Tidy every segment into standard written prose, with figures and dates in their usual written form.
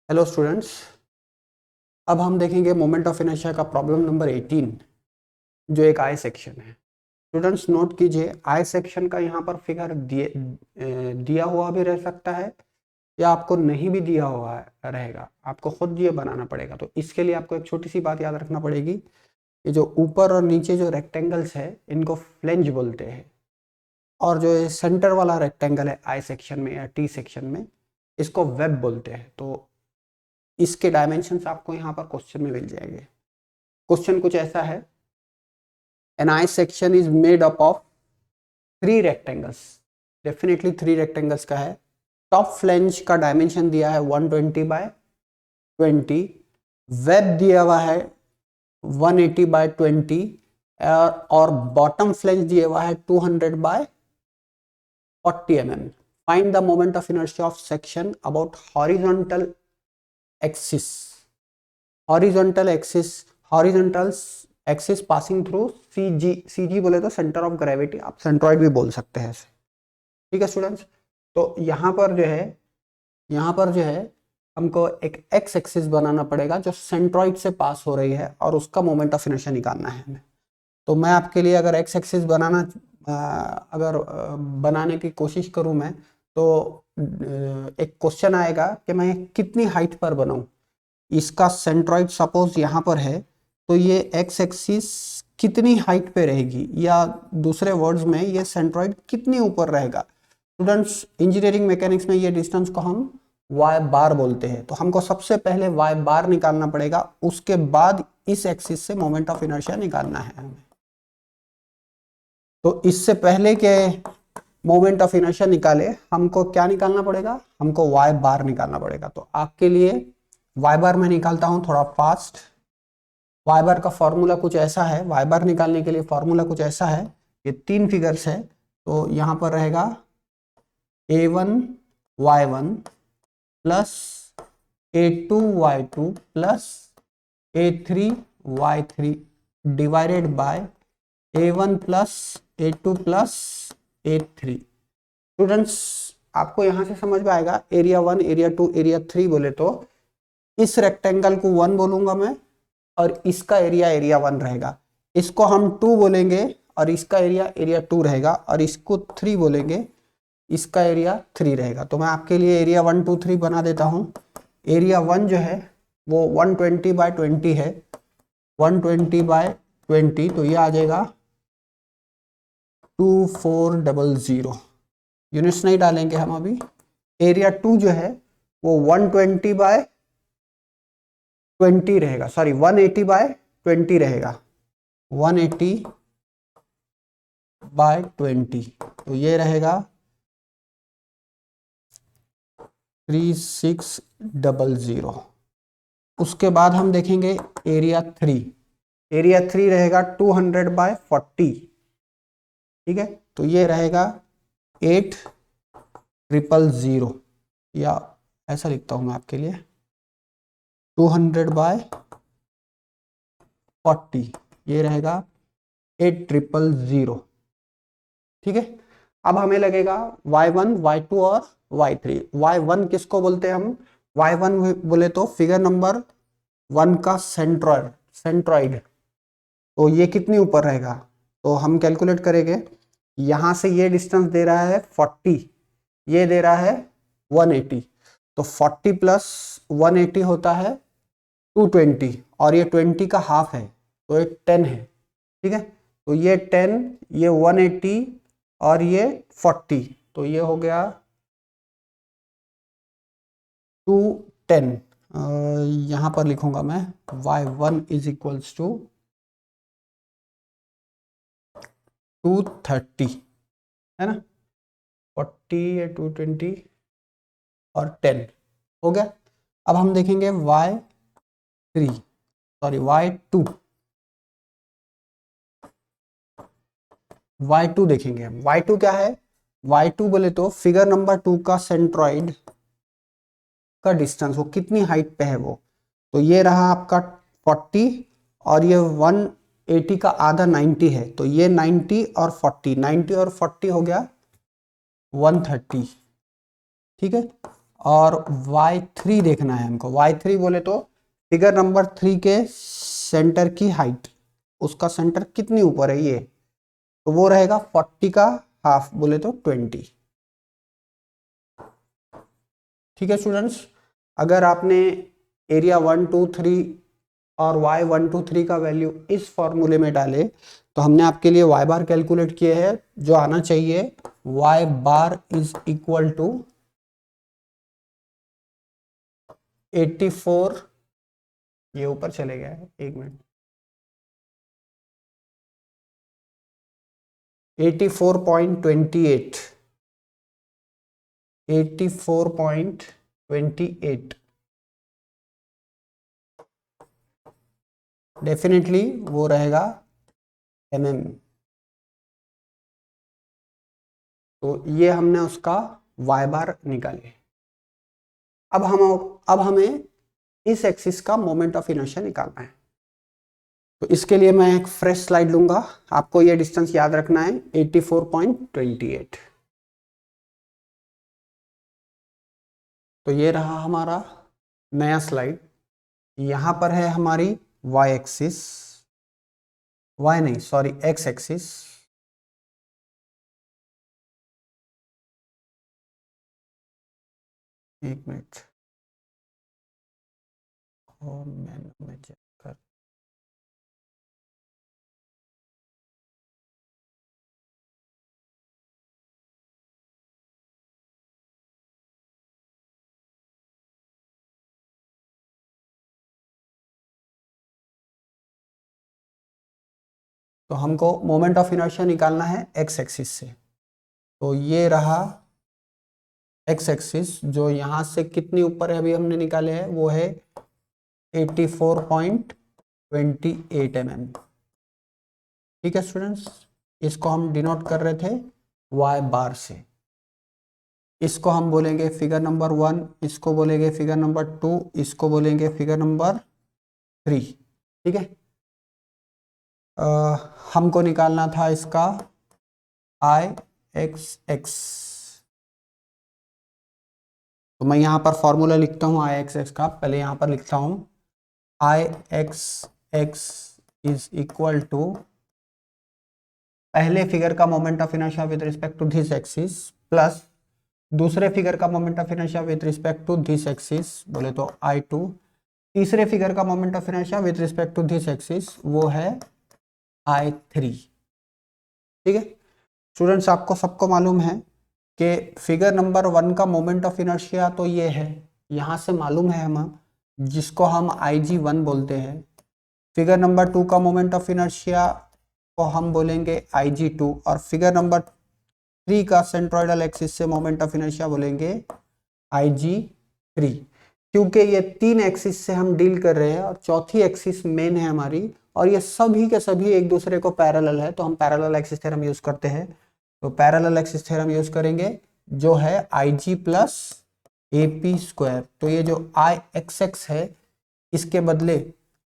Hello students. अब हम देखेंगे मोमेंट ऑफ इनर्शिया का प्रॉब्लम नंबर 18 जो एक आई सेक्शन है। स्टूडेंट्स नोट कीजिए, आई सेक्शन का यहाँ पर फिगर दिया हुआ भी रह सकता है या आपको नहीं भी दिया हुआ रहेगा, आपको खुद ये बनाना पड़ेगा। तो इसके लिए आपको एक छोटी सी बात याद रखना पड़ेगी, ये जो ऊपर और नीचे जो रेक्टेंगल्स है इनको फ्लेंज बोलते हैं, और जो ये सेंटर वाला रेक्टेंगल है आई सेक्शन में या टी सेक्शन में इसको वेब बोलते हैं। तो इसके डायमेंशंस आपको यहाँ पर क्वेश्चन में मिल जाएंगे। क्वेश्चन कुछ ऐसा है, an I section is made up of 3 rectangles. Definitely 3 rectangles का है। टॉप फ्लेंज का डायमेंशन दिया है 120 बाय 20, वेब दिया हुआ है 180 बाय 20 और बॉटम फ्लेंज दिया हुआ है 200 by 40 mm। Find the moment of inertia of section about horizontal axis. Horizontal axis passing through C G बोले तो सेंटर ऑफ ग्रेविटी, आप सेंट्रॉइड भी बोल सकते हैं इसे। ठीक है स्टूडेंट्स, तो यहाँ पर जो है हमको एक एक्स एक्सिस बनाना पड़ेगा जो सेंट्रॉइड से पास हो रही है और उसका मोमेंट ऑफ इनर्शिया निकालना है हमें। तो मैं आपके लिए अगर एक्स एक्सिस बनाने की कोशिश करूँ मैं, तो एक क्वेश्चन आएगा कि मैं कितनी हाइट पर बनाऊं। इसका सेंट्रॉइड सपोज यहाँ पर है, तो ये एक्स एक्सिस कितनी हाइट पे रहेगी, या दूसरे वर्ड्स में ये सेंट्रॉइड कितनी ऊपर रहेगा। स्टूडेंट्स, इंजीनियरिंग मैकेनिक्स में ये डिस्टेंस को हम वाई बार बोलते हैं। तो हमको सबसे पहले वाई बार निकालना पड़ेगा, उसके बाद इस एक्सिस से मोमेंट ऑफ इनर्शिया निकालना है हमें। तो इससे पहले के मोमेंट ऑफ इनर्शिया निकाले हमको क्या निकालना पड़ेगा, हमको वाई बार निकालना पड़ेगा। तो आपके लिए वाई बार मैं निकालता हूं थोड़ा फास्ट। वाई बार का फॉर्मूला कुछ ऐसा है, वाई बार निकालने के लिए फॉर्मूला कुछ ऐसा है, ये 3 फिगर्स है। तो यहां पर रहेगा a1 y1 plus a2 y2 plus a3 y3 divided by a1 plus a2 plus a3। Students, आपको यहां से समझ में आएगा, एरिया 1 एरिया 2 एरिया 3 बोले तो इस रेक्टेंगल को 1 बोलूंगा मैं और इसका एरिया एरिया 1 रहेगा। इसको हम 2 बोलेंगे और इसका एरिया एरिया 2 रहेगा, और इसको 3 बोलेंगे, इसका एरिया 3 रहेगा। तो मैं आपके लिए एरिया 1 2 3 बना देता हूं। एरिया 1 जो है वो 120 बाय 20 है, 120 बाय 20, तो ये आ जाएगा 2400। यूनिट्स नहीं डालेंगे हम अभी। एरिया 2 जो है वो 120 बाय 20 रहेगा, सॉरी 180 बाय 20 रहेगा, 180 बाय 20, तो ये रहेगा 3600। उसके बाद हम देखेंगे एरिया 3। एरिया 3 रहेगा 200 बाय 40। ठीक है, तो ये रहेगा 8000, या ऐसा लिखता हूं मैं आपके लिए 200 बाय 40, ये रहेगा 8000। ठीक है, अब हमें लगेगा y1 y2 और y3। y1 किसको बोलते हैं हम, y1 बोले तो फिगर नंबर 1 का सेंट्रॉइड। तो ये कितनी ऊपर रहेगा, तो हम कैलकुलेट करेंगे। यहां से ये डिस्टेंस दे रहा है 40, ये दे रहा है 180, तो 40 प्लस 180 होता है 220, और ये 20 का हाफ है तो ये 10 है। ठीक है, तो ये 10, ये 180 और ये 40, तो ये हो गया 210। यहां पर लिखूंगा मैं y1 इज इक्वल्स टू 230, है ना, 40 या 220 और 10 हो गया। अब हम देखेंगे y2 देखेंगे हम। y2 क्या है, y2 बोले तो फिगर नंबर 2 का सेंट्रॉइड का डिस्टेंस, वो कितनी हाइट पे है वो। तो ये रहा आपका 40 और ये 180 का आधा 90 है, तो ये 90 और 40, 90 और 40 हो गया 130। ठीक है, और y3 देखना है हमको। y3 बोले तो फिगर नंबर 3 के सेंटर की हाइट, उसका सेंटर कितनी ऊपर है ये, तो वो रहेगा 40 का हाफ बोले तो 20। ठीक है स्टूडेंट्स, अगर आपने एरिया 1 2 3 और y 1 2 3 का वैल्यू इस फॉर्मूले में डाले तो हमने आपके लिए y बार कैलकुलेट किए हैं, जो आना चाहिए y bar is equal to 84, ये ऊपर चले गया है, एक मिनट, 84.28, 84.28 डेफिनेटली वो रहेगा mm। तो ये हमने उसका y बार निकाले। अब हमें इस एक्सिस का मोमेंट ऑफ इनर्शिया निकालना है। तो इसके लिए मैं एक फ्रेश स्लाइड लूंगा, आपको ये डिस्टेंस याद रखना है 84.28। तो ये रहा हमारा नया स्लाइड, यहां पर है हमारी y एक्सिस, y नहीं सॉरी x एक्सिस, एक मिनट और मैं चेक कर, तो हमको मोमेंट ऑफ इनर्शिया निकालना है x एक्सिस से। तो ये रहा x एक्सिस, जो यहां से कितनी ऊपर है अभी हमने निकाले हैं, वो है 84.28 mm। ठीक है स्टूडेंट्स, इसको हम डिनोट कर रहे थे y बार से। इसको हम बोलेंगे फिगर नंबर 1, इसको बोलेंगे फिगर नंबर 2, इसको बोलेंगे फिगर नंबर 3। ठीक है, हमको निकालना था इसका आई एक्स एक्स। तो मैं यहाँ पर फॉर्मूला लिखता हूँ आई एक्स एक्स का, पहले यहाँ पर लिखता हूँ I x x is equal to पहले फिगर का moment of inertia with respect to this axis plus दूसरे फिगर का moment of inertia with respect to this axis बोले तो I2, तीसरे फिगर का moment of inertia with respect to this axis वो है I3। ठीक है स्टूडेंट्स, आपको सबको मालूम है कि फिगर नंबर 1 का मोमेंट ऑफ इनर्शिया तो ये है, यहाँ से मालूम है हम, जिसको हम IG1 बोलते हैं। फिगर नंबर 2 का मोमेंट ऑफ इनर्शिया को हम बोलेंगे IG2 और फिगर नंबर 3 का सेंट्रोइडल एक्सिस से मोमेंट ऑफ इनर्शिया बोलेंगे IG3। क्योंकि ये 3 एक्सिस से हम डील कर रहे हैं और चौथी एक्सिस मेन है हमारी, और ये सभी के सभी एक दूसरे को पैरेलल है, तो हम पैरेलल एक्सिस थ्योरम यूज करते हैं। तो पैरेलल एक्सिस थ्योरम यूज करेंगे जो है IG प्लस AP स्क्वायर। तो ये जो IXX है इसके बदले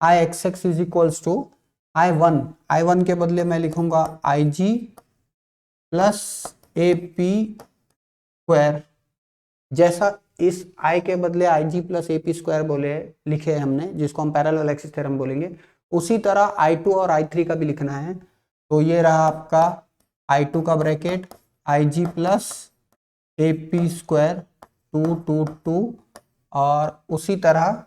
IXX is equals to I1 के बदले मैं लिखूंगा IG प्लस AP स्क्वायर। जैसा इस I के बदले IG प्लस AP स्क्वायर बोले लिखे हैं हमने, जिसको हम पैरेलल एक्सिस थ्योरम बोलेंगे, उसी तरह I2 और I3 का भी लिखना है। तो ये रहा आपका I2 का bracket IG plus AP square 2 2 2 और उसी तरह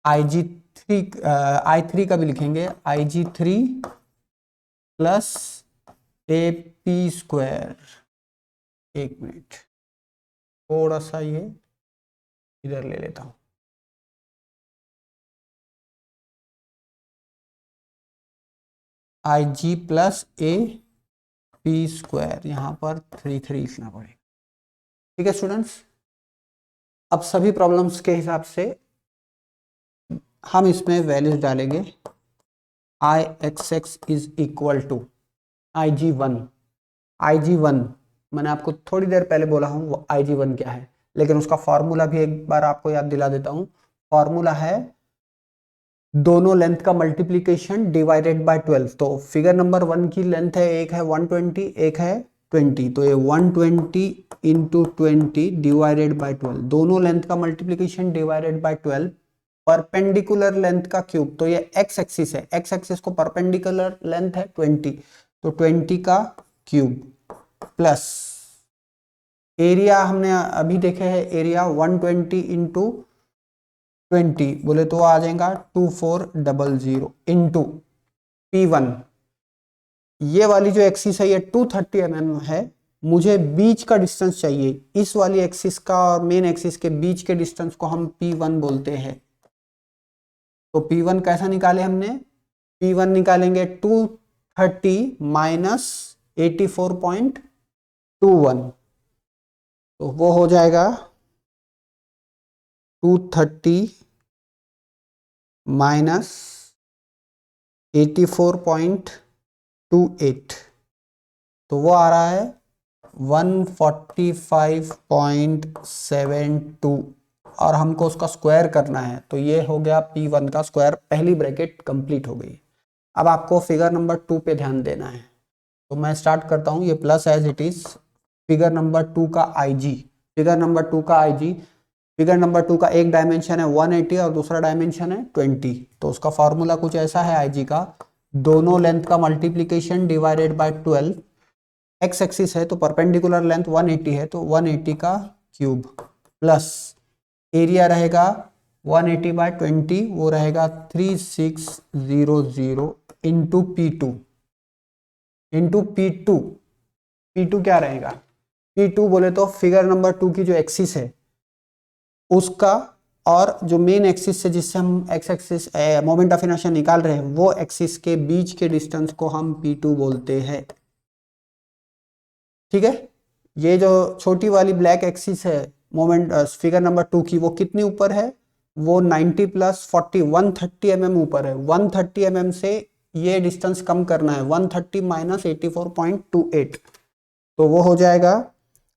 I3 का भी लिखेंगे IG3 प्लस AP स्क्वायर। एक मिनट थोड़ा सा ये इधर ले लेता हूं, IG प्लस AP स्क्वायर, यहां पर 3 3 लिखना पड़ेगा। ठीक है स्टूडेंट्स, अब सभी प्रॉब्लम्स के हिसाब से हम इसमें वैल्यूज डालेंगे। IXX is equal to IG1। IG1 मैंने आपको थोड़ी देर पहले बोला हूं वो IG1 क्या है, लेकिन उसका फॉर्मूला भी एक बार आपको याद दिला देता हूं। फॉर्मूला है दोनों लेंथ का मल्टीप्लीकेशन डिवाइडेड बाय 12। तो फिगर नंबर 1 की लेंथ है, एक है 120 एक है 20, तो ये 120 इंटू 20 डिवाइडेड बाई 12, दोनों लेंथ का multiplication divided by 12, perpendicular length का क्यूब, तो ये एक्स एक्सिस है, एक्स एक्सिस को परपेंडिकुलर लेंथ है 20, तो 20 का क्यूब प्लस एरिया हमने अभी देखे है, एरिया 120 इंटू 20 बोले तो आ जाएगा 2400 इंटू P1, ये वाली जो एक्सिस है ये 230 mm है, मुझे बीच का डिस्टेंस चाहिए, इस वाली एक्सिस का और मेन एक्सिस के बीच के डिस्टेंस को हम P1 बोलते हैं। तो P1 कैसा निकाले हमने, P1 निकालेंगे 230 माइनस 84.21, तो वो हो जाएगा 230 माइनस 84.28, तो वो आ रहा है 145.72, और हमको उसका स्क्वायर करना है, तो ये हो गया P1 का स्क्वायर, पहली ब्रैकेट कंप्लीट हो गई। अब आपको फिगर नंबर 2 पे ध्यान देना है, तो मैं स्टार्ट करता हूँ, ये plus as it is, figure number 2 का IG, फिगर नंबर 2 का IG, फिगर नंबर 2 का एक डायमेंशन है 180 और दूसरा डायमेंशन है 20, तो उसका फॉर्मूला कुछ ऐसा है IG का, दोनों लेंथ का multiplication divided by 12, x axis है तो परपेंडिकुलर लेंथ 180 है, तो 180 का क्यूब प्लस एरिया रहेगा 180 बाय 20, वो रहेगा 3600 इंटू P2 इंटू P2 क्या रहेगा, P2 बोले तो फिगर नंबर 2 की जो एक्सिस है उसका, और जो मेन एक्सिस है जिससे हम x axis moment of inertia निकाल रहे हैं, वो एक्सिस के बीच के डिस्टेंस को हम P2 बोलते हैं। ठीक है, ये जो छोटी वाली ब्लैक एक्सिस है मोमेंट फिगर नंबर 2 की, वो कितनी ऊपर है, वो 90 प्लस 40 130 mm ऊपर है, 130 mm से ये डिस्टेंस कम करना है, 130 माइनस 84.28, तो वो हो जाएगा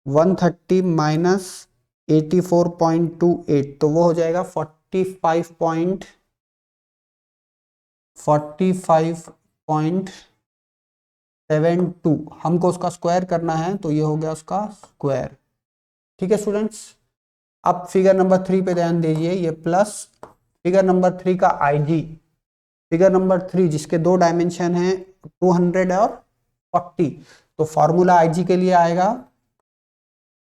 130 माइनस 84.28, तो वो हो जाएगा 45.72, हमको उसका स्क्वायर करना है, तो ये हो गया उसका स्क्वायर। ठीक है स्टूडेंट्स, अब फिगर नंबर 3 पे ध्यान दीजिए, ये प्लस फिगर नंबर 3 का IG, फिगर नंबर 3 जिसके दो डायमेंशन हैं 200 और 40, तो फॉर्मूला IG के लिए आएगा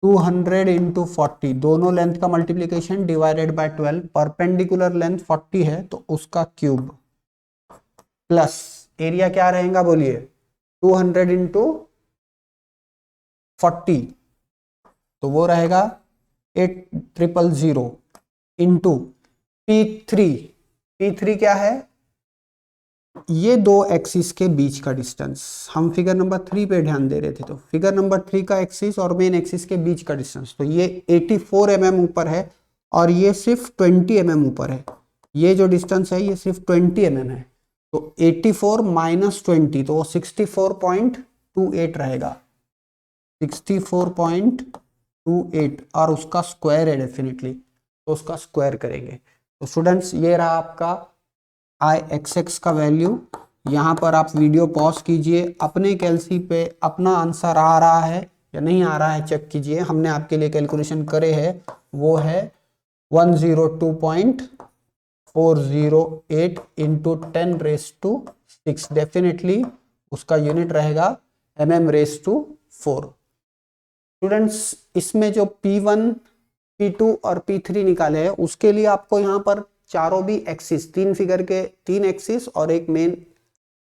200 इंटू 40, दोनों लेंथ का multiplication divided by 12, perpendicular length 40 है तो उसका क्यूब प्लस एरिया क्या रहेगा बोलिए, 200 इंटू 40, तो वो रहेगा 8000 इंटू P3 क्या है, ये दो एक्सिस के बीच का डिस्टेंस, हम फिगर नंबर 3 पे ध्यान दे रहे थे, तो फिगर नंबर 3 का एक्सिस और मेन एक्सिस के बीच का डिस्टेंस, तो ये 84 mm ऊपर है और ये सिर्फ 20 mm ऊपर है, ये जो डिस्टेंस है ये सिर्फ 20 mm है, तो 84 माइनस 20, तो वो 64.28 रहेगा, 64.28, और उसका स्क्वायर है डेफिनेटली, तो उसका स्क्वायर करेंगे। तो स्टूडेंट्स ये रहा आपका IXX का वैल्यू, यहाँ पर आप वीडियो पॉज कीजिए, अपने कैलसी पे अपना आंसर आ रहा है या नहीं आ रहा है चेक कीजिए, हमने आपके लिए कैलकुलेशन करे हैं, वो है 102.408 इंटू 10⁻⁶, डेफिनेटली उसका यूनिट रहेगा mm⁻⁴। स्टूडेंट्स इसमें जो P1, P2 और P3 निकाले हैं उसके लिए आपको यहाँ पर चारों भी एक्सिस, तीन फिगर के तीन एक्सिस और एक मेन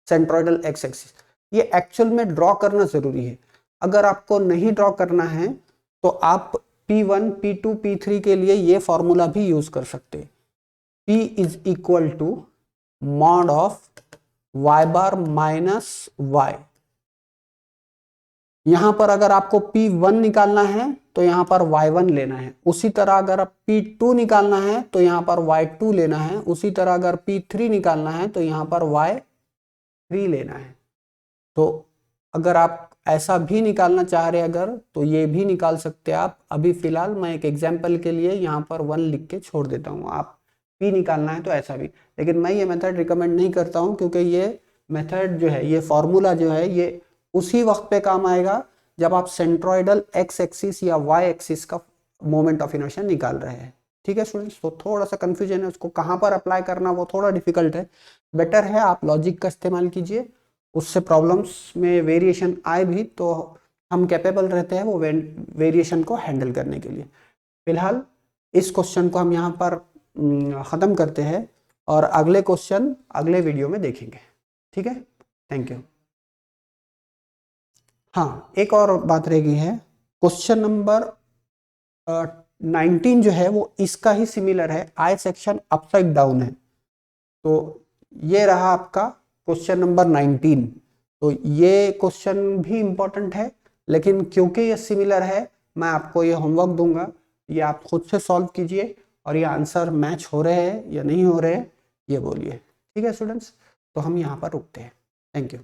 सेंट्रोइडल एक्स एक्सिस, ये एक्चुअल में ड्रॉ करना जरूरी है। अगर आपको नहीं ड्रॉ करना है तो आप P1, P2, P3 के लिए ये फॉर्मूला भी यूज कर सकते हैं, P is equal to mod of y bar minus y। यहां पर अगर आपको P1 निकालना है तो यहां पर y1 लेना है, उसी तरह अगर P2 निकालना है तो यहां पर y2 लेना है, उसी तरह अगर P3 निकालना है तो यहां पर y3 लेना है। तो अगर आप ऐसा भी निकालना चाह रहे अगर, तो ये भी निकाल सकते हैं आप। अभी फिलहाल मैं एक एग्जाम्पल के लिए यहाँ पर 1 लिख के छोड़ देता हूँ, आप P निकालना है तो ऐसा भी, लेकिन मैं ये मेथड रिकमेंड नहीं करता हूँ, क्योंकि ये मेथड जो है, ये फॉर्मूला जो है, ये उसी वक्त पे काम आएगा जब आप सेंट्रोइडल एक्स एक्सिस या वाई एक्सिस का मोमेंट ऑफ इनर्शिया निकाल रहे हैं। ठीक है स्टूडेंट्स, तो थोड़ा सा कंफ्यूजन है, उसको कहाँ पर अप्लाई करना वो थोड़ा डिफिकल्ट है। बेटर है आप लॉजिक का इस्तेमाल कीजिए, उससे प्रॉब्लम्स में वेरिएशन आए भी तो हम कैपेबल रहते हैं वो वेरिएशन को हैंडल करने के लिए। फिलहाल इस क्वेश्चन को हम यहाँ पर ख़त्म करते हैं और अगले क्वेश्चन अगले वीडियो में देखेंगे। ठीक है, थैंक यू। हाँ, एक और बात रह गई है, क्वेश्चन नंबर 19 जो है वो इसका ही सिमिलर है, आई सेक्शन अपसाइड डाउन है। तो ये रहा आपका क्वेश्चन नंबर 19। तो ये क्वेश्चन भी इम्पोर्टेंट है, लेकिन क्योंकि ये सिमिलर है मैं आपको ये होमवर्क दूंगा, ये आप खुद से सॉल्व कीजिए और ये आंसर मैच हो रहे हैं या नहीं हो रहे हैं ये बोलिए। ठीक है स्टूडेंट्स, तो हम यहाँ पर रुकते हैं। Thank you.